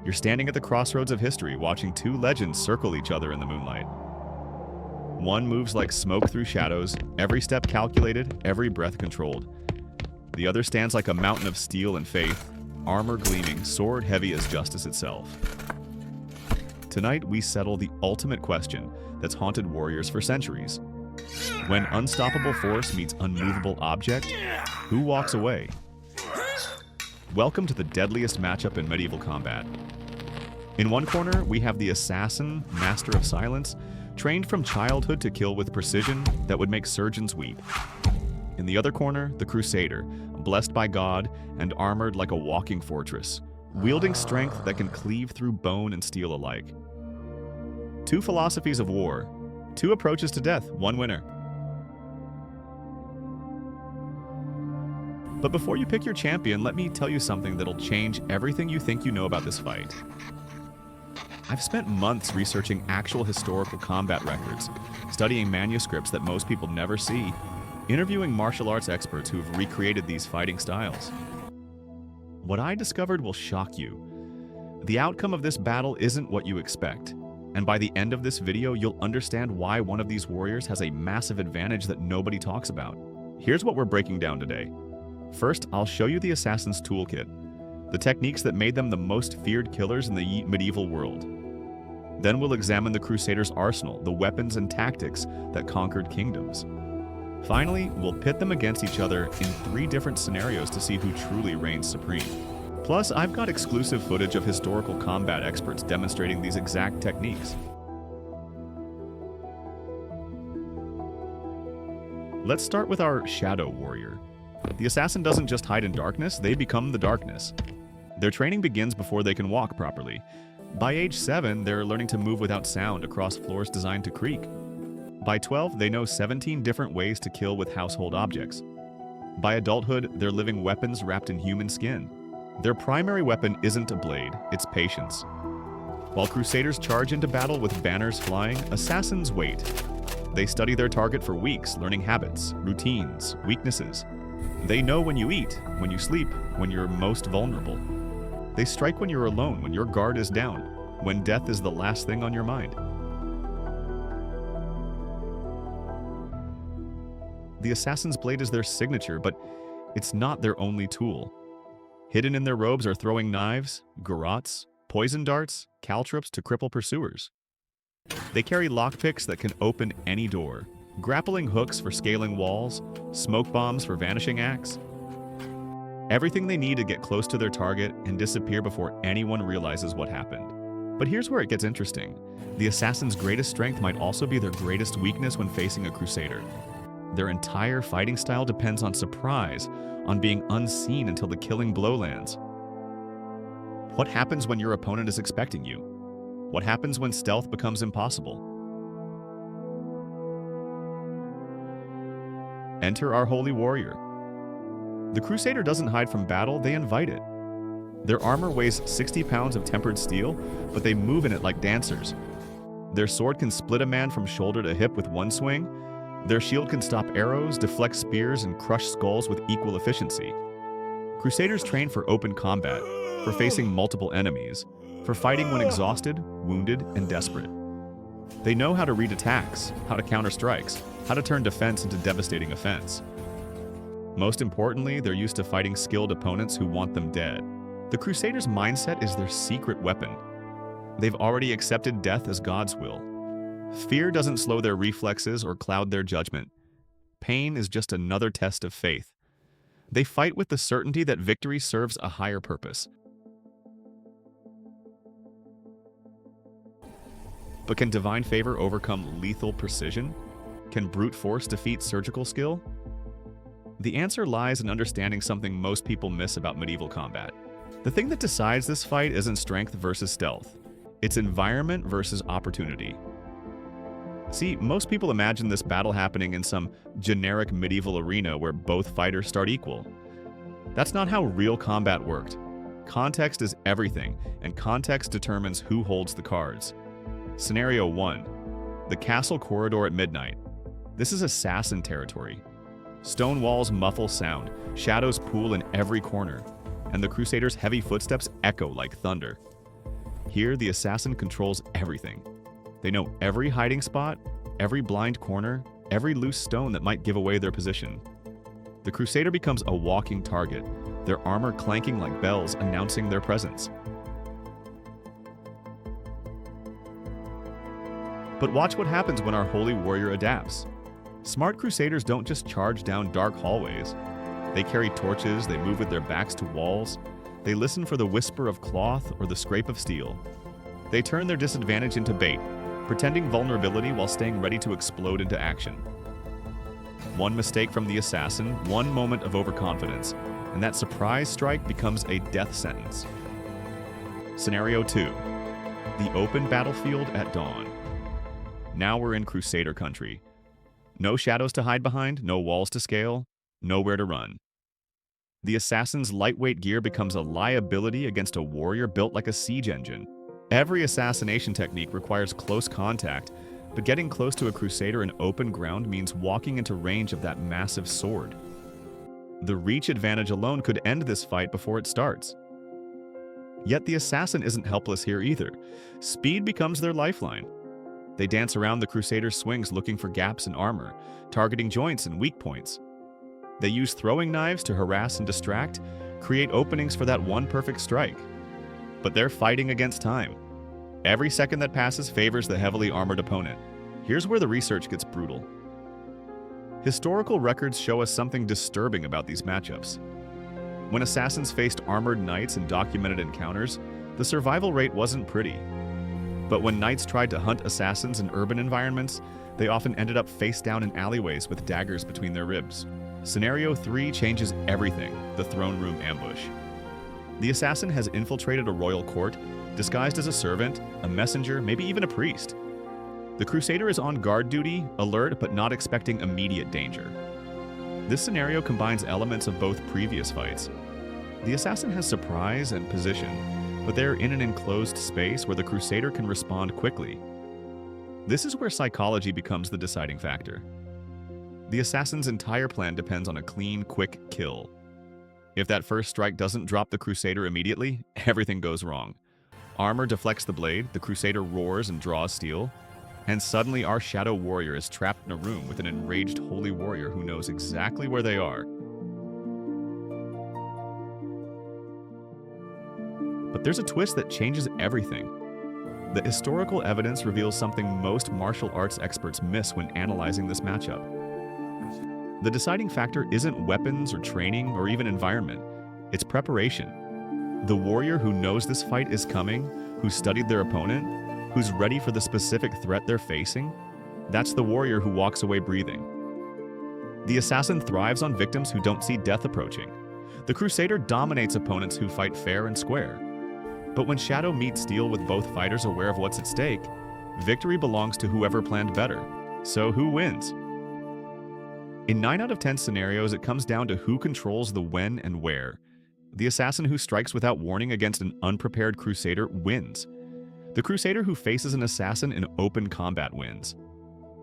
You're standing at the crossroads of history, watching two legends circle each other in the moonlight. One moves like smoke through shadows, every step calculated, every breath controlled. The other stands like a mountain of steel and faith, armor gleaming, sword heavy as justice itself. Tonight, we settle the ultimate question that's haunted warriors for centuries. When unstoppable force meets unmovable object, who walks away? Welcome to the deadliest matchup in medieval combat. In one corner, we have the assassin, master of silence, trained from childhood to kill with precision that would make surgeons weep. In the other corner, the Crusader, blessed by God and armored like a walking fortress, wielding strength that can cleave through bone and steel alike. Two philosophies of war, two approaches to death, one winner. But before you pick your champion, let me tell you something that'll change everything you think you know about this fight. I've spent months researching actual historical combat records, studying manuscripts that most people never see, interviewing martial arts experts who've recreated these fighting styles. What I discovered will shock you. The outcome of this battle isn't what you expect, and by the end of this video, you'll understand why one of these warriors has a massive advantage that nobody talks about. Here's what we're breaking down today. First, I'll show you the assassin's toolkit, the techniques that made them the most feared killers in the medieval world. Then we'll examine the Crusaders' arsenal, the weapons and tactics that conquered kingdoms. Finally, we'll pit them against each other in 3 different scenarios to see who truly reigns supreme. Plus, I've got exclusive footage of historical combat experts demonstrating these exact techniques. Let's start with our shadow warrior. The assassin doesn't just hide in darkness, they become the darkness. Their training begins before they can walk properly. By age 7, they're learning to move without sound across floors designed to creak. By 12, they know 17 different ways to kill with household objects. By adulthood, they're living weapons wrapped in human skin. Their primary weapon isn't a blade, it's patience. While Crusaders charge into battle with banners flying, assassins wait. They study their target for weeks, learning habits, routines, weaknesses. They know when you eat, when you sleep, when you're most vulnerable. They strike when you're alone, when your guard is down, when death is the last thing on your mind. The assassin's blade is their signature, but it's not their only tool. Hidden in their robes are throwing knives, garrots, poison darts, caltrops to cripple pursuers. They carry lockpicks that can open any door, grappling hooks for scaling walls, smoke bombs for vanishing acts. Everything they need to get close to their target and disappear before anyone realizes what happened. But here's where it gets interesting. The assassin's greatest strength might also be their greatest weakness when facing a crusader. Their entire fighting style depends on surprise, on being unseen until the killing blow lands. What happens when your opponent is expecting you? What happens when stealth becomes impossible? Enter our holy warrior. The Crusader doesn't hide from battle, they invite it. Their armor weighs 60 pounds of tempered steel, but they move in it like dancers. Their sword can split a man from shoulder to hip with one swing. Their shield can stop arrows, deflect spears, and crush skulls with equal efficiency. Crusaders train for open combat, for facing multiple enemies, for fighting when exhausted, wounded, and desperate. They know how to read attacks, how to counter strikes, how to turn defense into devastating offense. Most importantly, they're used to fighting skilled opponents who want them dead. The Crusaders' mindset is their secret weapon. They've already accepted death as God's will. Fear doesn't slow their reflexes or cloud their judgment. Pain is just another test of faith. They fight with the certainty that victory serves a higher purpose. But can divine favor overcome lethal precision? Can brute force defeat surgical skill? The answer lies in understanding something most people miss about medieval combat. The thing that decides this fight isn't strength versus stealth. It's environment versus opportunity. See, most people imagine this battle happening in some generic medieval arena where both fighters start equal. That's not how real combat worked. Context is everything, and context determines who holds the cards. Scenario 1. The castle corridor at midnight. This is assassin territory. Stone walls muffle sound, shadows pool in every corner, and the Crusaders' heavy footsteps echo like thunder. Here, the assassin controls everything. They know every hiding spot, every blind corner, every loose stone that might give away their position. The Crusader becomes a walking target, their armor clanking like bells announcing their presence. But watch what happens when our holy warrior adapts. Smart Crusaders don't just charge down dark hallways. They carry torches, they move with their backs to walls, they listen for the whisper of cloth or the scrape of steel. They turn their disadvantage into bait, pretending vulnerability while staying ready to explode into action. One mistake from the assassin, one moment of overconfidence, and that surprise strike becomes a death sentence. Scenario 2. The open battlefield at dawn. Now we're in Crusader country. No shadows to hide behind, no walls to scale, nowhere to run. The assassin's lightweight gear becomes a liability against a warrior built like a siege engine. Every assassination technique requires close contact, but getting close to a Crusader in open ground means walking into range of that massive sword. The reach advantage alone could end this fight before it starts. Yet the assassin isn't helpless here either. Speed becomes their lifeline. They dance around the Crusader's swings looking for gaps in armor, targeting joints and weak points. They use throwing knives to harass and distract, create openings for that one perfect strike. But they're fighting against time. Every second that passes favors the heavily armored opponent. Here's where the research gets brutal. Historical records show us something disturbing about these matchups. When assassins faced armored knights in documented encounters, the survival rate wasn't pretty. But when knights tried to hunt assassins in urban environments, they often ended up face down in alleyways with daggers between their ribs. Scenario 3 changes everything: the throne room ambush. The assassin has infiltrated a royal court, disguised as a servant, a messenger, maybe even a priest. The Crusader is on guard duty, alert but not expecting immediate danger. This scenario combines elements of both previous fights. The assassin has surprise and position, but they're in an enclosed space where the Crusader can respond quickly. This is where psychology becomes the deciding factor. The assassin's entire plan depends on a clean, quick kill. If that first strike doesn't drop the Crusader immediately, everything goes wrong. Armor deflects the blade, the Crusader roars and draws steel, and suddenly our Shadow Warrior is trapped in a room with an enraged Holy Warrior who knows exactly where they are. But there's a twist that changes everything. The historical evidence reveals something most martial arts experts miss when analyzing this matchup. The deciding factor isn't weapons or training or even environment, it's preparation. The warrior who knows this fight is coming, who studied their opponent, who's ready for the specific threat they're facing, that's the warrior who walks away breathing. The assassin thrives on victims who don't see death approaching. The Crusader dominates opponents who fight fair and square. But when Shadow meets Steel with both fighters aware of what's at stake, victory belongs to whoever planned better. So who wins? In 9 out of 10 scenarios, it comes down to who controls the when and where. The assassin who strikes without warning against an unprepared Crusader wins. The Crusader who faces an assassin in open combat wins.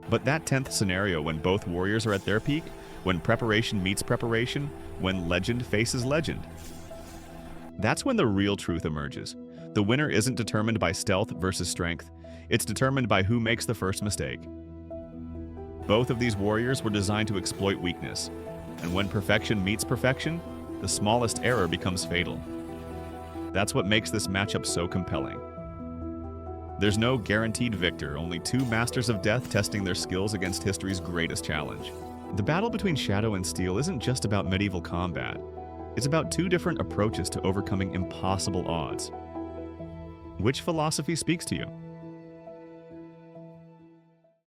But that 10th scenario, when both warriors are at their peak, when preparation meets preparation, when legend faces legend, that's when the real truth emerges. The winner isn't determined by stealth versus strength. It's determined by who makes the first mistake. Both of these warriors were designed to exploit weakness, and when perfection meets perfection, the smallest error becomes fatal. That's what makes this matchup so compelling. There's no guaranteed victor, only two masters of death testing their skills against history's greatest challenge. The battle between Shadow and Steel isn't just about medieval combat. It's about two different approaches to overcoming impossible odds. Which philosophy speaks to you?